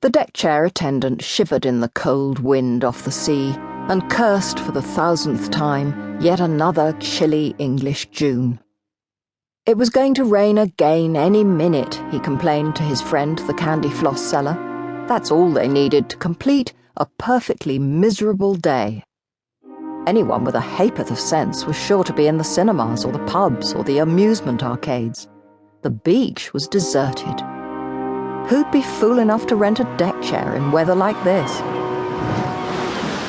The deck chair attendant shivered in the cold wind off the sea and cursed for the 1000th time yet another chilly English June. It was going to rain again any minute, he complained to his friend the candy floss seller. That's all they needed to complete a perfectly miserable day. Anyone with a ha'porth of sense was sure to be in the cinemas or the pubs or the amusement arcades. The beach was deserted. Who'd be fool enough to rent a deck chair in weather like this?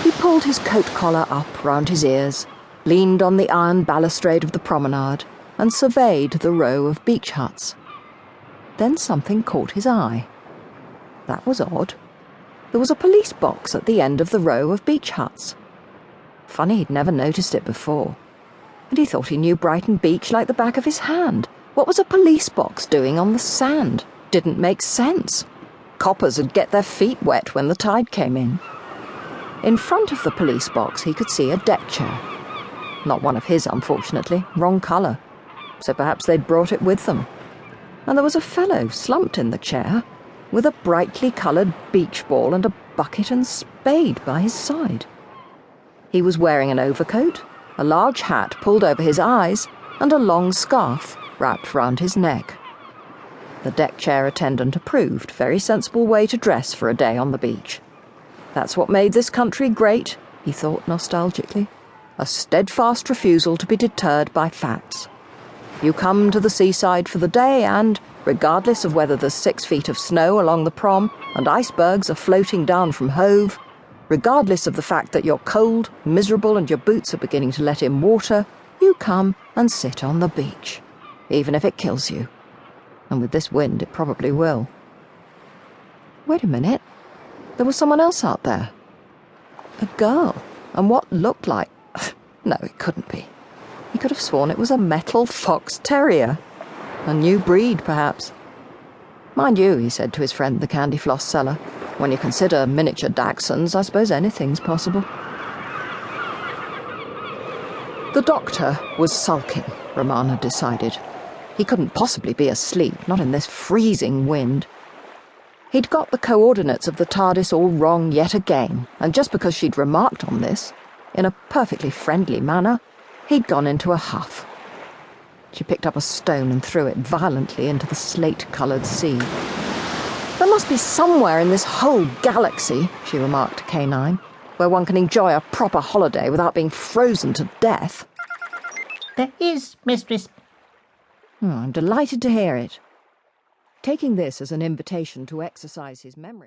He pulled his coat collar up round his ears, leaned on the iron balustrade of the promenade, and surveyed the row of beach huts. Then something caught his eye. That was odd. There was a police box at the end of the row of beach huts. Funny he'd never noticed it before. And he thought he knew Brighton Beach like the back of his hand. What was a police box doing on the sand? Didn't make sense. Coppers would get their feet wet when the tide came in. In front of the police box he could see a deck chair. Not one of his, unfortunately. Wrong colour. So perhaps they'd brought it with them. And there was a fellow slumped in the chair, with a brightly coloured beach ball and a bucket and spade by his side. He was wearing an overcoat, a large hat pulled over his eyes, and a long scarf wrapped round his neck. The deck chair attendant approved. Very sensible way to dress for a day on the beach. That's what made this country great, he thought nostalgically. A steadfast refusal to be deterred by facts. You come to the seaside for the day and, regardless of whether there's 6 feet of snow along the prom and icebergs are floating down from Hove, regardless of the fact that you're cold, miserable and your boots are beginning to let in water, you come and sit on the beach, even if it kills you. And with this wind, it probably will. Wait a minute. There was someone else out there. A girl. And what looked like... No, it couldn't be. He could have sworn it was a metal fox terrier. A new breed, perhaps. Mind you, he said to his friend the candy floss seller, when you consider miniature dachshunds, I suppose anything's possible. The doctor was sulking, Romana decided. He couldn't possibly be asleep, not in this freezing wind. He'd got the coordinates of the TARDIS all wrong yet again, and just because she'd remarked on this, in a perfectly friendly manner, he'd gone into a huff. She picked up a stone and threw it violently into the slate-coloured sea. There must be somewhere in this whole galaxy, she remarked to K9, where one can enjoy a proper holiday without being frozen to death. There is, mistress. I'm delighted to hear it. Taking this as an invitation to exercise his memory.